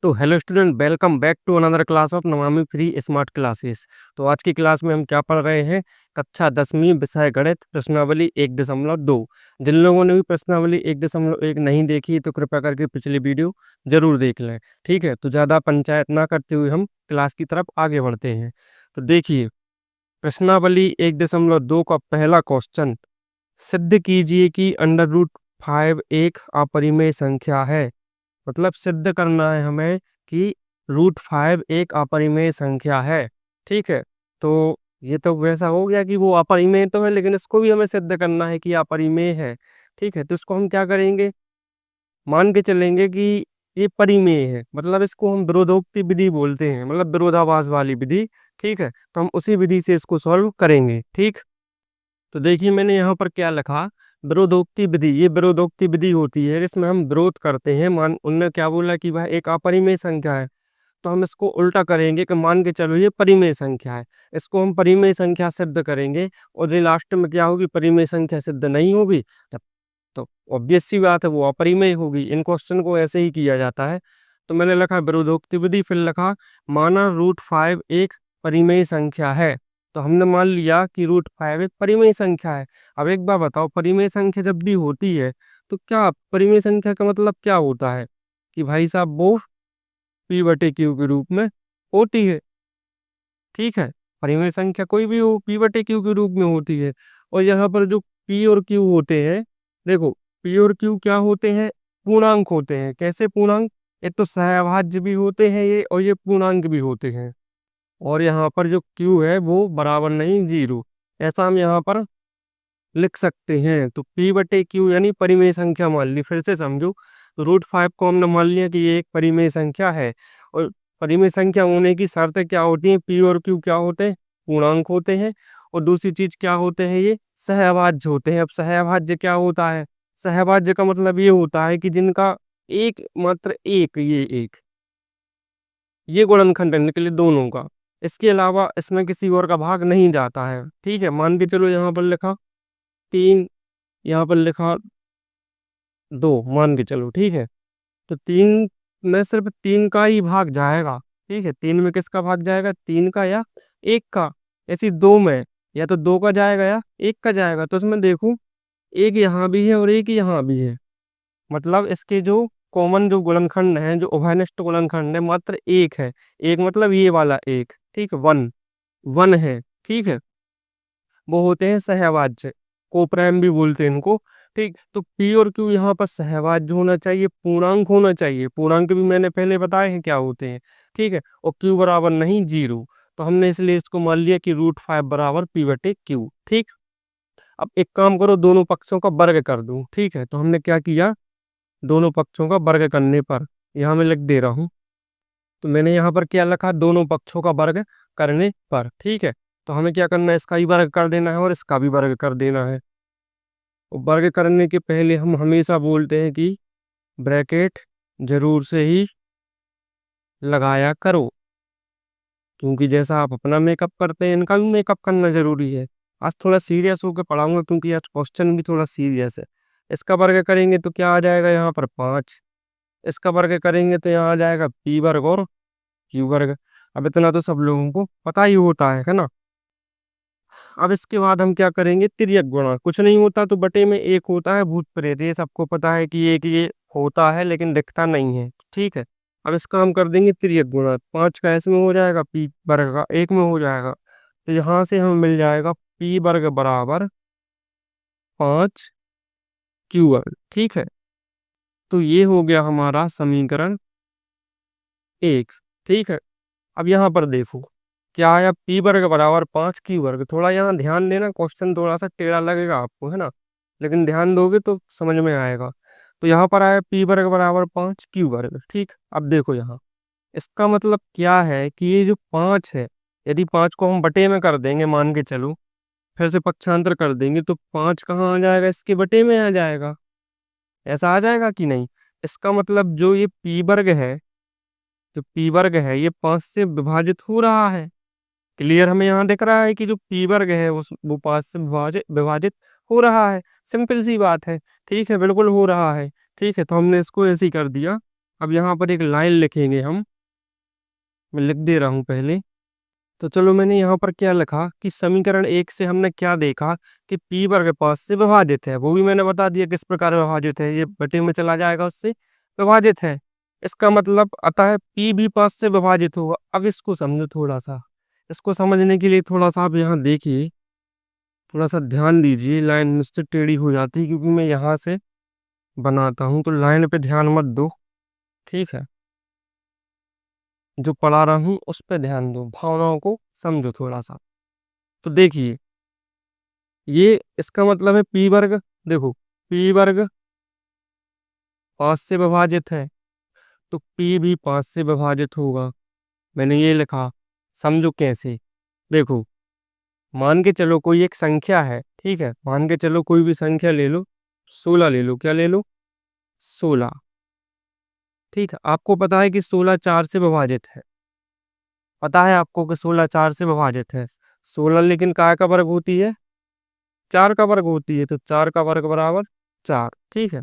तो hello student, welcome back to another class of Namami free smart classes. तो आज की क्लास में हम क्या पढ़ रहे हैं? कक्षा 10वीं विषय गणित प्रश्नावली 1.2। जिन लोगों ने भी प्रश्नावली 1.1 नहीं देखी तो कृपया करके पिछली वीडियो जरूर देख लें। ठीक है, तो ज़्यादा पंचायत ना करते हुए हम क्लास की तरफ आगे बढ़ते हैं। तो देखिए, प्रश्नावली 1.2 का पहला क्वेश्चन, सिद्ध कीजिए कि √5 एक अपरिमेय संख्या है। मतलब सिद्ध करना है हमें कि √5 एक अपरिमेय संख्या है। ठीक है, तो ये तो वैसा हो गया कि वो अपरिमेय तो है, लेकिन इसको भी हमें सिद्ध करना है कि अपरिमेय है। ठीक है, तो इसको हम क्या करेंगे, मान के चलेंगे कि ये परिमेय है। मतलब इसको हम विरोधोक्ति विधि बोलते हैं, मतलब विरोधाभास वाली विधि। ठीक है, तो हम उसी विधि से इसको सॉल्व करेंगे। ठीक, तो देखिए मैंने यहाँ पर क्या लिखा, विरोधोक्ति विधि। ये विरोधोक्ति विधि होती है जिसमें हम विरोध करते हैं। मान उनने क्या बोला कि भाई एक अपरिमेय संख्या है, तो हम इसको उल्टा करेंगे कि मान के चलो ये परिमेय संख्या है, इसको हम परिमेय संख्या सिद्ध करेंगे। और ये लास्ट में क्या होगी, परिमेय संख्या सिद्ध नहीं होगी तब तो ऑब्वियस सी बात है वो अपरिमेय होगी। इन क्वेश्चन को ऐसे ही किया जाता है। तो मैंने लिखा विरोधोक्ति विधि, फिर लिखा माना √5 एक परिमेय संख्या है। तो हमने मान लिया कि √5 एक परिमेय संख्या है। अब एक बार बताओ, परिमेय संख्या जब भी होती है तो क्या परिमेय संख्या का मतलब क्या होता है कि भाई साहब वो p/q के रूप में होती है। ठीक है, परिमेय संख्या कोई भी हो p/q के रूप में होती है। और यहाँ पर जो p और q होते हैं, देखो p और q क्या होते हैं, पूर्णांक होते हैं। कैसे पूर्णांक? एक तो सहअभाज्य भी होते हैं ये, और ये पूर्णांक भी होते हैं। और यहाँ पर जो q है वो बराबर नहीं 0, ऐसा हम यहाँ पर लिख सकते हैं। तो p/q यानी परिमेय संख्या मान ली। फिर से समझो, तो √5 को हमने मान लिया कि ये एक परिमेय संख्या है। और परिमेय संख्या होने की शर्तें क्या होती हैं? p और q क्या होते हैं? पूर्णांक होते हैं। और दूसरी चीज क्या होते हैं? ये सहअभाज्य होते हैं। अब सहअभाज्य क्या होता है? सहअभाज्य का मतलब ये होता है कि जिनका एक मात्र एक, ये गुणनखंड निकले दोनों का, इसके अलावा इसमें किसी और का भाग नहीं जाता है। ठीक है, मान के चलो यहाँ पर लिखा 3, यहाँ पर लिखा 2, मान के चलो। ठीक है, तो 3 में सिर्फ 3 का ही भाग जाएगा। ठीक है, 3 में किसका भाग जाएगा? 3 का या 1 का। ऐसी 2 में या तो 2 का जाएगा या 1 का जाएगा। तो इसमें देखो, एक यहाँ भी है और एक यहाँ भी है। मतलब इसके जो कॉमन जो गुणनखंड है, जो उभयनिष्ठ गुणनखंड है, मात्र एक है। एक मतलब ये वाला एक। ठीक, वन वन है। ठीक है, वो होते हैं सहवाज्य, कोप्राइम भी बोलते हैं इनको। ठीक, तो पी और क्यू यहाँ पर सहवाज्य होना चाहिए, पूर्णांक होना चाहिए। पूर्णांक भी मैंने पहले बताए हैं क्या होते हैं। ठीक है, और क्यू बराबर नहीं 0। तो हमने इसलिए इसको मान लिया कि √5 बराबर p/q। ठीक, अब एक काम करो, दोनों पक्षों का वर्ग कर दूं। ठीक है, तो हमने क्या किया, दोनों पक्षों का वर्ग करने पर, यहाँ मैं लिख दे रहा हूँ। तो मैंने यहाँ पर क्या लिखा, दोनों पक्षों का वर्ग करने पर। ठीक है, तो हमें क्या करना है, इसका भी वर्ग कर देना है और इसका भी वर्ग कर देना है। और वर्ग करने के पहले हम हमेशा बोलते हैं कि ब्रैकेट जरूर से ही लगाया करो, क्योंकि जैसा आप अपना मेकअप करते हैं इनका भी मेकअप करना जरूरी है। आज थोड़ा सीरियस होकर पढ़ाऊंगा क्योंकि आज क्वेश्चन भी थोड़ा सीरियस है। इसका वर्ग करेंगे तो क्या आ जाएगा, यहाँ पर 5। इसका वर्ग करेंगे तो यहाँ आ जाएगा p² और q²। अब इतना तो सब लोगों को पता ही होता है ना। अब इसके बाद हम क्या करेंगे, तिर्यक गुणा। कुछ नहीं होता तो बटे में एक होता है, भूत प्रेत, ये सबको पता है कि एक ये होता है लेकिन दिखता नहीं है। ठीक है, अब इसका हम कर देंगे तिर्यक गुणा। 5 का इसमें हो जाएगा, p² का 1 में हो जाएगा। तो यहाँ से हमें मिल जाएगा p² बराबर 5q²। ठीक है, तो ये हो गया हमारा समीकरण 1। ठीक है, अब यहाँ पर देखो क्या आया, p² बराबर 5q²। थोड़ा यहाँ ध्यान देना, क्वेश्चन थोड़ा सा टेढ़ा लगेगा आपको, है ना, लेकिन ध्यान दोगे तो समझ में आएगा। तो यहाँ पर आया p² बराबर 5q²। ठीक, अब देखो यहाँ, इसका मतलब क्या है कि ये जो 5 है, यदि 5 को हम बटे में कर देंगे, मान के चलो, फिर से पक्षांतर कर देंगे, तो 5 कहाँ आ जाएगा, इसके बटे में आ जाएगा। ऐसा आ जाएगा कि नहीं? इसका मतलब जो ये p² है, जो p² है, ये 5 से विभाजित हो रहा है। क्लियर, हमें यहाँ दिख रहा है कि जो p² है वो 5 से विभाजित विभाजित हो रहा है। सिंपल सी बात है। ठीक है, बिल्कुल हो रहा है। ठीक है, तो हमने इसको ऐसे ही कर दिया। अब यहाँ पर एक लाइन लिखेंगे हम, मैं लिख दे रहा हूँ पहले। तो चलो मैंने यहाँ पर क्या लिखा कि समीकरण 1 से हमने क्या देखा कि p वर्ग 5 से विभाजित है, वो भी मैंने बता दिया किस प्रकार विभाजित है, ये बटे में चला जाएगा, उससे विभाजित है। इसका मतलब अतः p भी 5 से विभाजित होगा। अब इसको समझो थोड़ा सा, इसको समझने के लिए थोड़ा सा आप यहाँ देखिए, थोड़ा सा ध्यान दीजिए। लाइन मुझसे टेढ़ी हो जाती है क्योंकि मैं यहाँ से बनाता हूँ, तो लाइन पे ध्यान मत दो, ठीक है। जो पढ़ा रहा हूँ उस पे ध्यान दो, भावनाओं को समझो थोड़ा सा। तो देखिए, ये इसका मतलब है p वर्ग, देखो p वर्ग 5 से विभाजित है, तो p भी 5 से विभाजित होगा। मैंने ये लिखा, समझो कैसे। देखो, मान के चलो कोई एक संख्या है, ठीक है, मान के चलो कोई भी संख्या ले लो, 16 ले लो, क्या ले लो, 16, ठीक है। आपको पता है कि 16 4 से विभाजित है, पता है आपको कि 16 4 से विभाजित है। 16 लेकिन काय का वर्ग होती है, 4 का वर्ग होती है, तो 4 का वर्ग बराबर 4, ठीक है।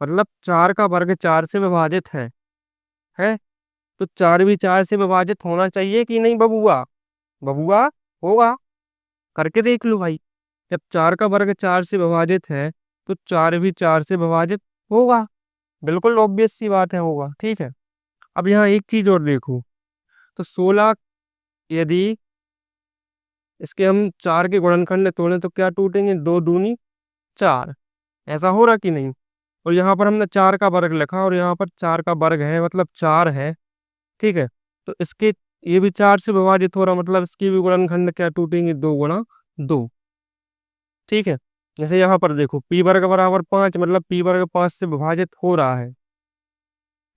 मतलब 4 का वर्ग 4 से विभाजित है। तो 4 भी 4 से विभाजित होना चाहिए कि नहीं बबुआ, बबुआ होगा, करके देख लो भाई। जब 4 का वर्ग 4 से विभाजित है, तो 4 भी 4 से विभाजित होगा, बिल्कुल ऑब्वियस सी बात है, होगा, ठीक है। अब यहाँ एक चीज और देखो, तो 16 यदि इसके हम 4 के गुणनखंड तोड़ें तो क्या टूटेंगे, 2 दूनी 4, ऐसा हो रहा कि नहीं। और यहाँ पर हमने 4 का वर्ग लिखा और यहाँ पर 4 का वर्ग है, मतलब 4 है, ठीक है। तो इसके ये भी 4 से विभाजित हो रहा, मतलब इसकी भी गुणनखंड क्या टूटेंगे, 2 गुणा 2, ठीक है। जैसे यहाँ पर देखो p वर्ग बराबर 5, मतलब p वर्ग 5 से विभाजित हो रहा है,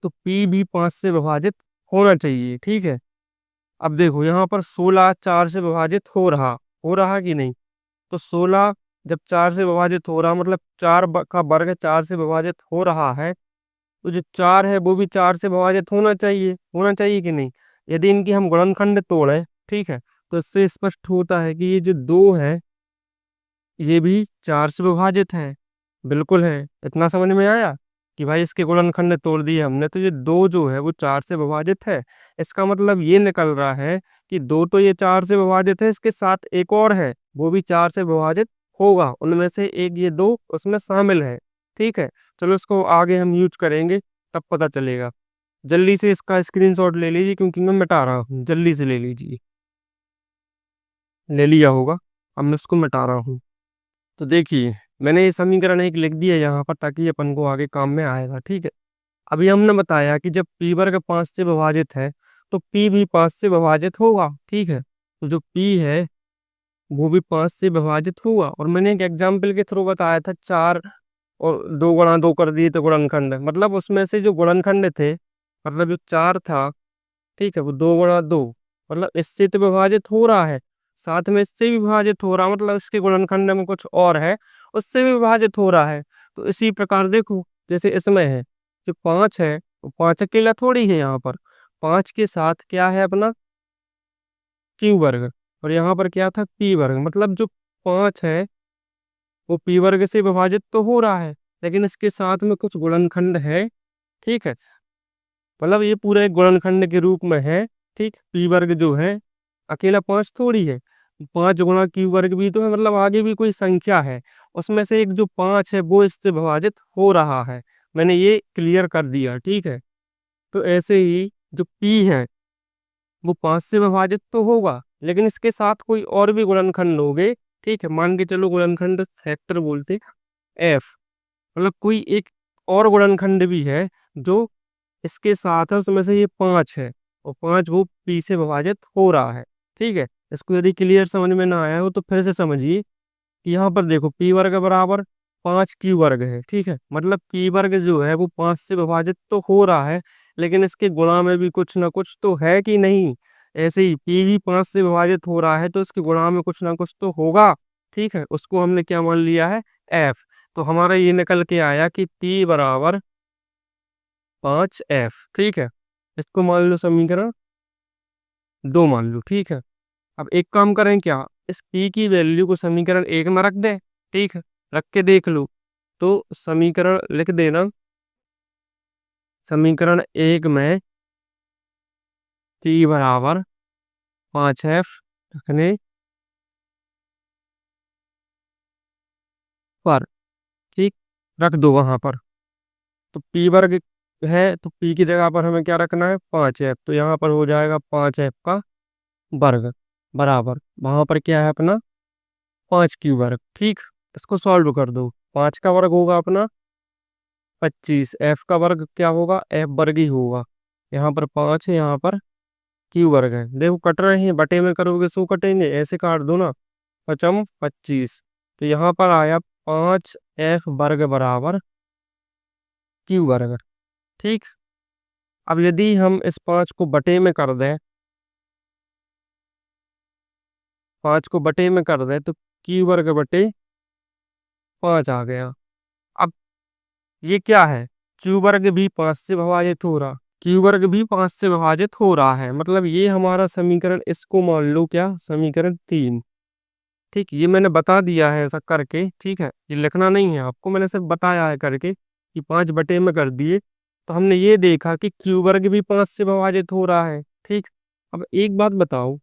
तो p भी 5 से विभाजित होना चाहिए, ठीक है। अब देखो यहाँ पर 16 4 से विभाजित हो रहा कि नहीं। तो 16 जब 4 से विभाजित हो रहा, मतलब 4 का वर्ग 4 से विभाजित हो रहा है, तो जो 4 है वो भी 4 से विभाजित होना चाहिए कि नहीं। यदि इनकी हम गुणनखंड तोड़ें, ठीक है, तो इससे स्पष्ट होता है कि ये जो 2 है, ये भी 4 से विभाजित है, बिल्कुल है। इतना समझ में आया कि भाई इसके गुणनखंड तोड़ दिए हमने, तो ये 2 जो है वो 4 से विभाजित है। इसका मतलब ये निकल रहा है कि 2 तो ये 4 से विभाजित है, इसके साथ एक और है, वो भी 4 से विभाजित होगा, उनमें से एक ये 2 उसमें शामिल है, ठीक है। चलो इसको आगे हम यूज करेंगे, तब पता चलेगा। जल्दी से इसका स्क्रीनशॉट ले लीजिए क्योंकि मैं मिटा रहा हूँ, जल्दी से ले लीजिए। ले लिया होगा, अब मैं इसको मिटा रहा हूँ। तो देखिए, मैंने ये समीकरण एक लिख दिया यहाँ पर ताकि ये अपन को आगे काम में आएगा, ठीक है। अभी हमने बताया कि जब p वर्ग 5 से विभाजित है, तो p भी 5 से विभाजित होगा, ठीक है। तो जो p है वो भी 5 से विभाजित हुआ, और मैंने एक एग्जाम्पल के थ्रू बताया था, 4 और 2 गुणा 2 कर दिए तो गुणनखंड, मतलब उसमें से जो गुणनखंड थे, मतलब जो 4 था, ठीक है, वो 2 गुणा 2, मतलब इससे तो विभाजित हो रहा है, साथ में इससे भी विभाजित हो रहा, मतलब इसके गुणनखंड में कुछ और है, उससे भी विभाजित हो रहा है। तो इसी प्रकार देखो, जैसे इसमें है जो 5 है, वो 5 अकेला थोड़ी है, यहाँ पर 5 के साथ क्या है अपना क्यू वर्ग, और यहाँ पर क्या था पी वर्ग, मतलब जो 5 है वो पी वर्ग से विभाजित तो हो रहा है, लेकिन इसके साथ में कुछ गुणनखंड है, ठीक है। मतलब ये पूरा एक गुणनखंड के रूप में है, ठीक। पी वर्ग जो है अकेला 5 थोड़ी है, 5 गुणा क्यू वर्ग भी तो है, मतलब आगे भी कोई संख्या है, उसमें से एक जो 5 है वो इससे विभाजित हो रहा है। मैंने ये क्लियर कर दिया, ठीक है। तो ऐसे ही जो पी है वो 5 से विभाजित तो होगा, लेकिन इसके साथ कोई और भी गुणनखंड हो गए, ठीक है। मान के चलो गुणनखंड फैक्टर बोलते एफ, मतलब कोई एक और गुणनखंड भी है जो इसके साथ है, उसमें से ये 5 है, और 5 वो पी से विभाजित हो रहा है, ठीक है। इसको यदि क्लियर समझ में ना आया हो तो फिर से समझिए कि यहाँ पर देखो पी वर्ग बराबर 5 क्यू वर्ग है, ठीक है। मतलब पी वर्ग जो है वो 5 से विभाजित तो हो रहा है, लेकिन इसके गुणा में भी कुछ ना कुछ तो है कि नहीं। ऐसे ही पी भी 5 से विभाजित हो रहा है, तो इसके गुणा में कुछ ना कुछ तो होगा, ठीक है। उसको हमने क्या मान लिया है, एफ। तो हमारा ये निकल के आया कि पी बराबर 5f, ठीक है। इसको मान लो समीकरण 2 मान लो, ठीक है। अब एक काम करें, क्या इस p की वैल्यू को समीकरण 1 में रख दें, ठीक है। रख के देख लो, तो समीकरण लिख देना, समीकरण एक में p बराबर 5f रखने पर, ठीक, रख दो वहां पर। तो p वर्ग है तो p की जगह पर हमें क्या रखना है, 5f। तो यहाँ पर हो जाएगा 5f का वर्ग बराबर, वहां पर क्या है अपना 5q वर्ग। ठीक, इसको सॉल्व कर दो। 5 का वर्ग होगा अपना 25, f का वर्ग क्या होगा, f वर्ग ही होगा। यहाँ पर 5 है, यहाँ पर q वर्ग है। देखो कट रहे हैं, बटे में करोगे सो कटेंगे, ऐसे काट दो ना, 5 25। तो यहाँ पर आया 5f वर्ग बराबर q वर्ग। ठीक, अब यदि हम इस 5 को बटे में कर दें, 5 को बटे में कर दें तो q वर्ग बटे 5 आ गया। अब ये क्या है, q वर्ग भी 5 से विभाजित हो रहा, q वर्ग भी 5 से विभाजित हो रहा है, मतलब ये हमारा समीकरण, इसको मान लो क्या, समीकरण 3। ठीक, ये मैंने बता दिया है ऐसा करके, ठीक है, ये लिखना नहीं है आपको, मैंने सिर्फ बताया है करके कि 5 बटे में कर दिए। तो हमने ये देखा कि q वर्ग भी 5 से विभाजित हो रहा है। ठीक, अब एक बात बताओ,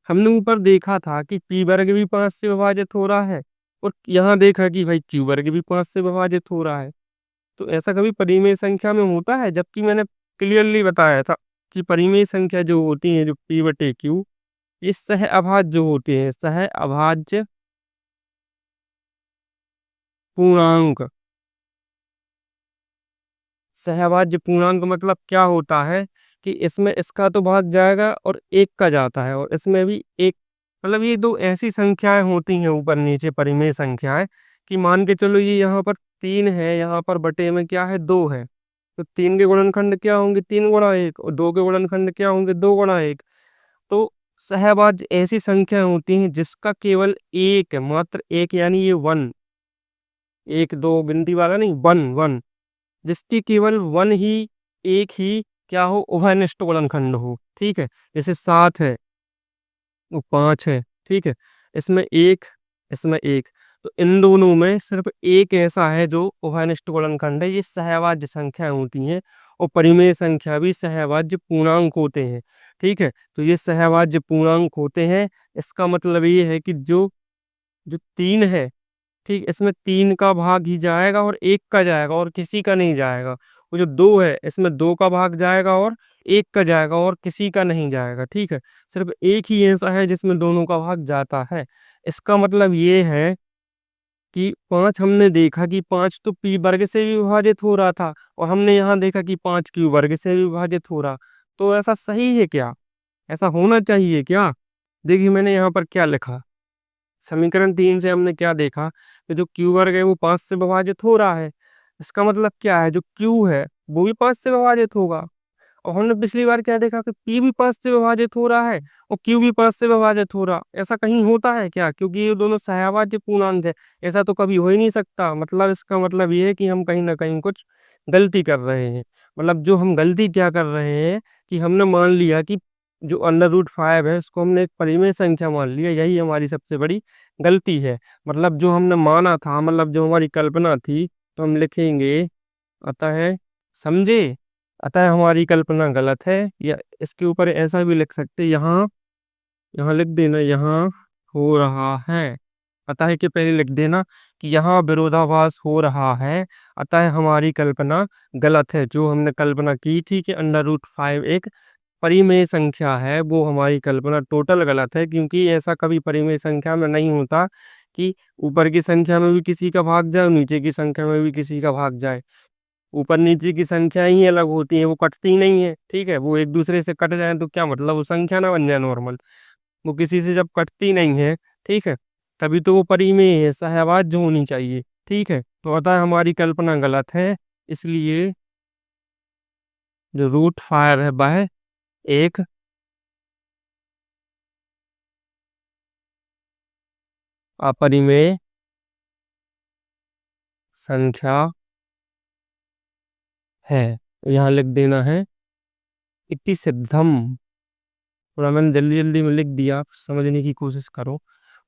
हमने ऊपर देखा था कि p वर्ग भी 5 से विभाजित हो रहा है, और यहाँ देखा कि भाई q वर्ग भी 5 से विभाजित हो रहा है। तो ऐसा कभी परिमेय संख्या में होता है, जबकि मैंने क्लियरली बताया था कि परिमेय संख्या जो होती है, जो p बटे q, ये सह अभाज्य जो होते हैं, सह अभाज्य पूर्णांक। सहभाज्य पूर्णांक मतलब क्या होता है कि इसमें इसका तो भाग जाएगा और एक का जाता है, और इसमें भी एक, मतलब ये दो ऐसी संख्याएं होती हैं ऊपर नीचे परिमेय संख्याएं, कि मान के चलो ये यहाँ पर 3 है, यहाँ पर बटे में क्या है, 2 है। तो 3 के गुणनखंड क्या होंगे, 3 गुणा 1, और 2 के गुणनखंड क्या होंगे, 2 गुणा 1। तो सहभाज्य ऐसी संख्या होती हैं जिसका केवल एक, मात्र एक, यानी ये वन, एक दो गिनती वाला नहीं, वन वन, जिसकी केवल वन ही, एक ही क्या हो, उभयनिष्ठ गुणनखंड हो। ठीक है, जैसे 7 है, वो 5 है। ठीक है, इसमें एक, इसमें एक, तो इन दोनों में सिर्फ एक ऐसा है जो उभयनिष्ठ गुणनखंड है। ये सहभाज्य संख्या होती हैं, और परिमेय संख्या भी सहभाज्य पूर्णांक होते हैं। ठीक है, तो ये सहभाज्य पूर्णांक होते हैं। इसका मतलब ये है कि जो जो 3 है, ठीक, इसमें 3 का भाग ही जाएगा और एक का जाएगा, और किसी का नहीं जाएगा। वो जो 2 है, इसमें 2 का भाग जाएगा और एक का जाएगा, और किसी का नहीं जाएगा। ठीक है, सिर्फ एक ही ऐसा है जिसमें दोनों का भाग जाता है। इसका मतलब ये है कि 5 हमने देखा कि 5 तो p वर्ग से भी विभाजित हो रहा था, और हमने यहाँ देखा कि 5 q वर्ग से भी विभाजित हो रहा। तो ऐसा सही है क्या, ऐसा होना चाहिए क्या? देखिए मैंने यहाँ पर क्या लिखा, समीकरण 3 से हमने क्या देखा कि जो q वर्ग है वो 5 से विभाजित हो रहा है। इसका मतलब क्या है, जो q है वो भी 5 से विभाजित होगा। और हमने पिछली बार क्या देखा कि p भी 5 से विभाजित हो रहा है और q भी 5 से विभाजित हो रहा। ऐसा कहीं होता है क्या? क्योंकि ये दोनों सहअभाज्य पूर्णांक है, ऐसा तो कभी हो ही नहीं सकता। मतलब इसका मतलब ये है कि हम कहीं ना कहीं कुछ गलती कर रहे हैं। मतलब जो हम गलती क्या कर रहे हैं कि हमने मान लिया कि जो √5 है उसको हमने एक परिमेय संख्या मान लिया, यही हमारी सबसे बड़ी गलती है। मतलब जो हमने माना था, मतलब जो हमारी कल्पना थी, तो हम लिखेंगे अतः, समझे, अतः हमारी कल्पना गलत है। या इसके ऊपर ऐसा भी लिख सकते, यहाँ यहाँ लिख देना, यहाँ हो रहा है, अतः के पहले लिख देना कि यहाँ विरोधाभास हो रहा है, अतः हमारी कल्पना गलत है। जो हमने कल्पना की थी कि √5 एक परिमेय संख्या है, वो हमारी कल्पना टोटल गलत है। क्योंकि ऐसा कभी परिमेय संख्या में नहीं होता कि ऊपर की संख्या में भी किसी का भाग जाए और नीचे की संख्या में भी किसी का भाग जाए। ऊपर नीचे की संख्या ही अलग होती है, वो कटती नहीं है। ठीक है, वो एक दूसरे से कट जाए तो क्या मतलब, वो संख्या ना बन जाए नॉर्मल, वो किसी से जब कटती नहीं है, ठीक है, तभी तो वो परिमेय है, सहवाज्य होनी चाहिए। ठीक है, तो अतः हमारी कल्पना गलत है, इसलिए जो √5 है वह एक अपरिमेय संख्या है। यहाँ लिख देना है इति सिद्धम, थोड़ा मैंने जल्दी जल्दी में लिख दिया, समझने की कोशिश करो।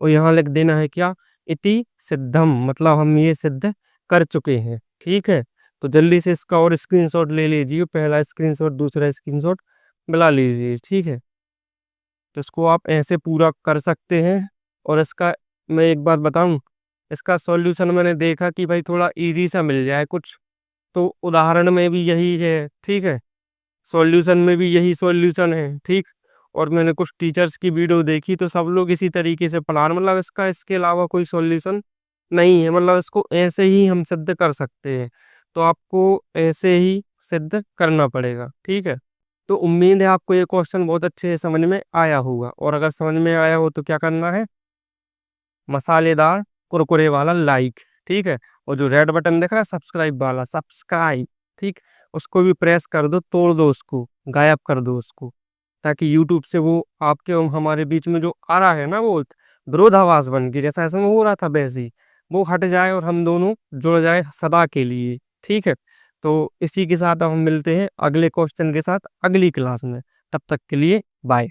और यहाँ लिख देना है क्या, इति सिद्धम, मतलब हम ये सिद्ध कर चुके हैं। ठीक है, तो जल्दी से इसका और स्क्रीनशॉट ले लीजिए, पहला स्क्रीनशॉट, दूसरा स्क्रीनशॉट मिला लीजिए, ठीक है। तो इसको आप ऐसे पूरा कर सकते हैं। और इसका मैं एक बात बताऊं, इसका सॉल्यूशन मैंने देखा कि भाई थोड़ा इजी सा मिल जाए कुछ, तो उदाहरण में भी यही है, ठीक है, सॉल्यूशन में भी यही सॉल्यूशन है, ठीक। और मैंने कुछ टीचर्स की वीडियो देखी तो सब लोग इसी तरीके से पढ़ा रहे, मतलब इसका इसके अलावा कोई सॉल्यूशन नहीं है, मतलब इसको ऐसे ही हम सिद्ध कर सकते हैं। तो आपको ऐसे ही सिद्ध करना पड़ेगा, ठीक है। तो उम्मीद है आपको ये क्वेश्चन बहुत अच्छे से समझ में आया होगा, और अगर समझ में आया हो तो क्या करना है, मसालेदार कुरकुरे वाला लाइक, ठीक है। और जो रेड बटन दिख रहा है सब्सक्राइब वाला, सब्सक्राइब, ठीक, उसको भी प्रेस कर दो, तोड़ दो उसको, गायब कर दो उसको, ताकि यूट्यूब से वो आपके और हमारे बीच में जो आ रहा है ना, वो विरोधाभास बन के, जैसा ऐसा हो रहा था वैसे ही वो हट जाए और हम दोनों जुड़ जाए सदा के लिए, ठीक है। तो इसी के साथ अब हम मिलते हैं अगले क्वेश्चन के साथ अगली क्लास में। तब तक के लिए बाय।